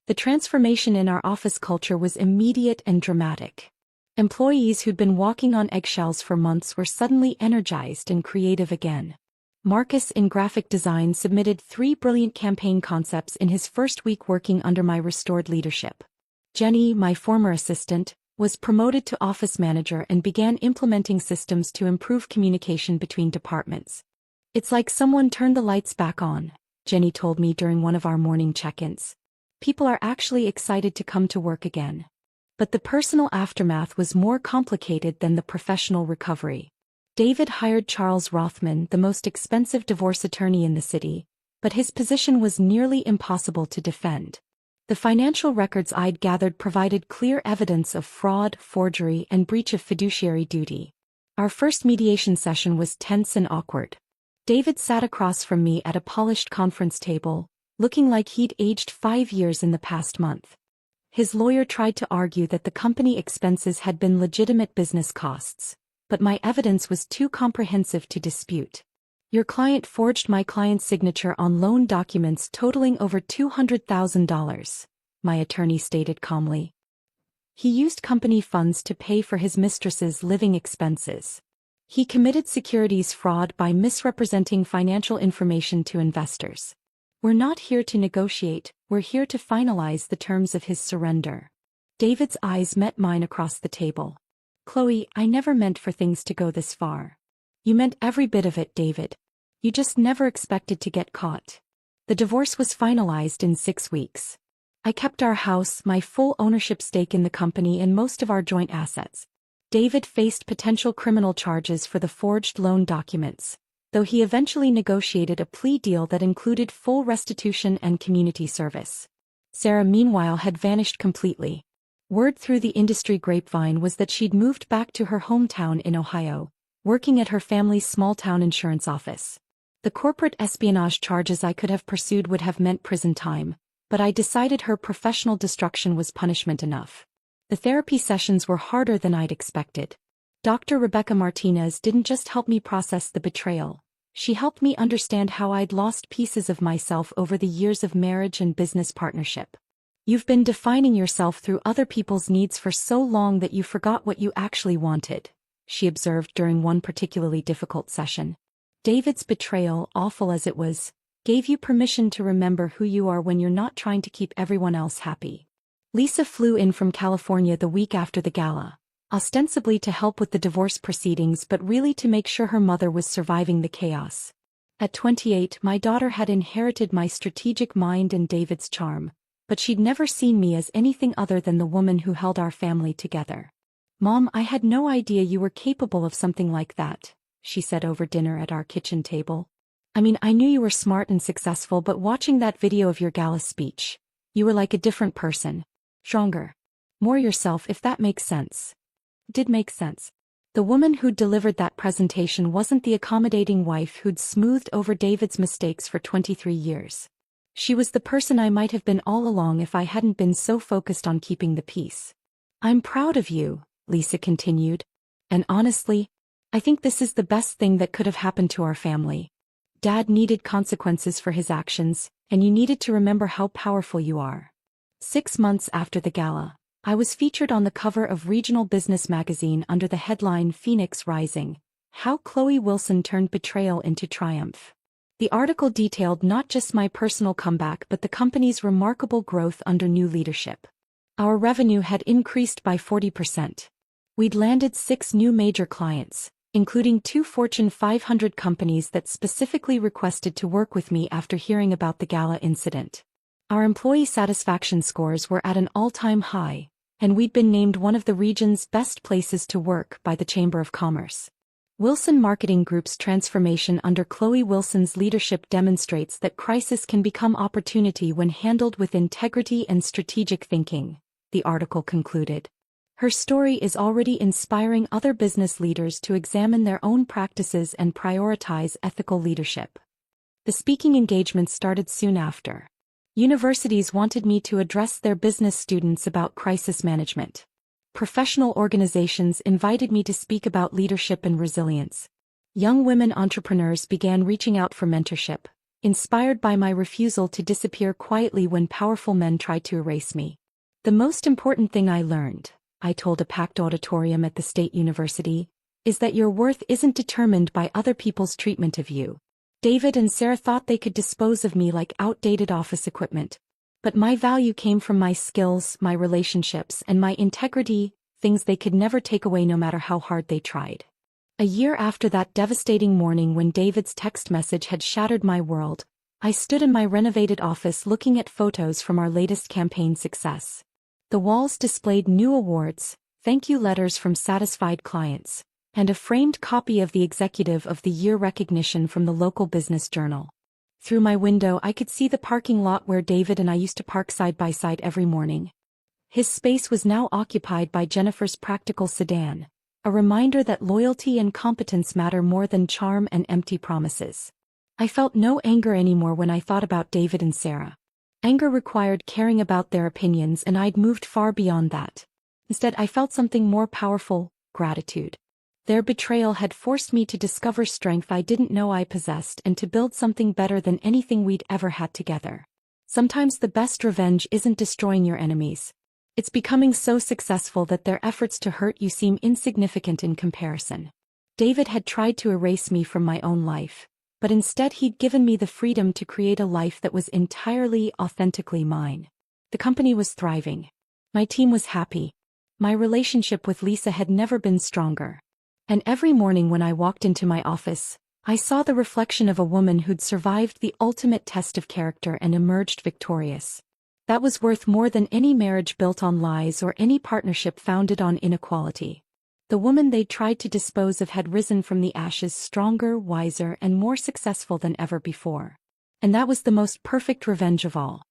The transformation in our office culture was immediate and dramatic. Employees who'd been walking on eggshells for months were suddenly energized and creative again. Marcus in graphic design submitted 3 brilliant campaign concepts in his first week working under my restored leadership. Jenny, my former assistant, was promoted to office manager and began implementing systems to improve communication between departments. "It's like someone turned the lights back on," Jenny told me during one of our morning check-ins. "People are actually excited to come to work again." But the personal aftermath was more complicated than the professional recovery. David hired Charles Rothman, the most expensive divorce attorney in the city, but his position was nearly impossible to defend. The financial records I'd gathered provided clear evidence of fraud, forgery, and breach of fiduciary duty. Our first mediation session was tense and awkward. David sat across from me at a polished conference table, looking like he'd aged 5 years in the past month. His lawyer tried to argue that the company expenses had been legitimate business costs, but my evidence was too comprehensive to dispute. "Your client forged my client's signature on loan documents totaling over $200,000, my attorney stated calmly. "He used company funds to pay for his mistress's living expenses. He committed securities fraud by misrepresenting financial information to investors. We're not here to negotiate, we're here to finalize the terms of his surrender." David's eyes met mine across the table. "Chloe, I never meant for things to go this far. You meant every bit of it, David. You just never expected to get caught." The divorce was finalized in 6 weeks. I kept our house, my full ownership stake in the company, and most of our joint assets. David faced potential criminal charges for the forged loan documents, though he eventually negotiated a plea deal that included full restitution and community service. Sarah, meanwhile, had vanished completely. Word through the industry grapevine was that she'd moved back to her hometown in Ohio, working at her family's small-town insurance office. The corporate espionage charges I could have pursued would have meant prison time, but I decided her professional destruction was punishment enough. The therapy sessions were harder than I'd expected. Dr. Rebecca Martinez didn't just help me process the betrayal. She helped me understand how I'd lost pieces of myself over the years of marriage and business partnership. You've been defining yourself through other people's needs for so long that you forgot what you actually wanted, she observed during one particularly difficult session. David's betrayal, awful as it was, gave you permission to remember who you are when you're not trying to keep everyone else happy. Lisa flew in from California the week after the gala, ostensibly to help with the divorce proceedings but really to make sure her mother was surviving the chaos. At 28, my daughter had inherited my strategic mind and David's charm, but she'd never seen me as anything other than the woman who held our family together. "Mom, I had no idea you were capable of something like that," she said over dinner at our kitchen table. "I mean, I knew you were smart and successful, but watching that video of your gala speech, you were like a different person. Stronger. More yourself, if that makes sense." Did make sense. The woman who'd delivered that presentation wasn't the accommodating wife who'd smoothed over David's mistakes for 23 years. She was the person I might have been all along if I hadn't been so focused on keeping the peace. "I'm proud of you," Lisa continued. "And honestly, I think this is the best thing that could have happened to our family. Dad needed consequences for his actions, and you needed to remember how powerful you are." 6 months after the gala, I was featured on the cover of Regional Business magazine under the headline "Phoenix Rising: How Chloe Wilson Turned Betrayal into Triumph." The article detailed not just my personal comeback but the company's remarkable growth under new leadership. Our revenue had increased by 40%. We'd landed 6 new major clients, including 2 Fortune 500 companies that specifically requested to work with me after hearing about the gala incident. Our employee satisfaction scores were at an all-time high, and we'd been named one of the region's best places to work by the Chamber of Commerce. Wilson Marketing Group's transformation under Chloe Wilson's leadership demonstrates that crisis can become opportunity when handled with integrity and strategic thinking, the article concluded. Her story is already inspiring other business leaders to examine their own practices and prioritize ethical leadership. The speaking engagement started soon after. Universities wanted me to address their business students about crisis management. Professional organizations invited me to speak about leadership and resilience. Young women entrepreneurs began reaching out for mentorship, inspired by my refusal to disappear quietly when powerful men tried to erase me. "The most important thing I learned," I told a packed auditorium at the State University, "is that your worth isn't determined by other people's treatment of you." David and Sarah thought they could dispose of me like outdated office equipment. But my value came from my skills, my relationships, and my integrity, things they could never take away no matter how hard they tried. A year after that devastating morning when David's text message had shattered my world, I stood in my renovated office looking at photos from our latest campaign success. The walls displayed new awards, thank you letters from satisfied clients, and a framed copy of the Executive of the Year recognition from the local business journal. Through my window I could see the parking lot where David and I used to park side by side every morning. His space was now occupied by Jennifer's practical sedan, a reminder that loyalty and competence matter more than charm and empty promises. I felt no anger anymore when I thought about David and Sarah. Anger required caring about their opinions, and I'd moved far beyond that. Instead, I felt something more powerful: gratitude. Their betrayal had forced me to discover strength I didn't know I possessed and to build something better than anything we'd ever had together. Sometimes the best revenge isn't destroying your enemies. It's becoming so successful that their efforts to hurt you seem insignificant in comparison. David had tried to erase me from my own life, but instead he'd given me the freedom to create a life that was entirely, authentically mine. The company was thriving. My team was happy. My relationship with Lisa had never been stronger. And every morning when I walked into my office, I saw the reflection of a woman who'd survived the ultimate test of character and emerged victorious. That was worth more than any marriage built on lies or any partnership founded on inequality. The woman they'd tried to dispose of had risen from the ashes stronger, wiser, and more successful than ever before. And that was the most perfect revenge of all.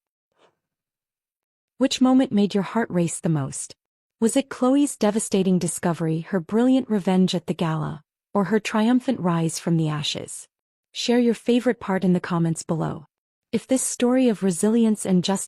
Which moment made your heart race the most? Was it Chloe's devastating discovery, her brilliant revenge at the gala, or her triumphant rise from the ashes? Share your favorite part in the comments below. If this story of resilience and justice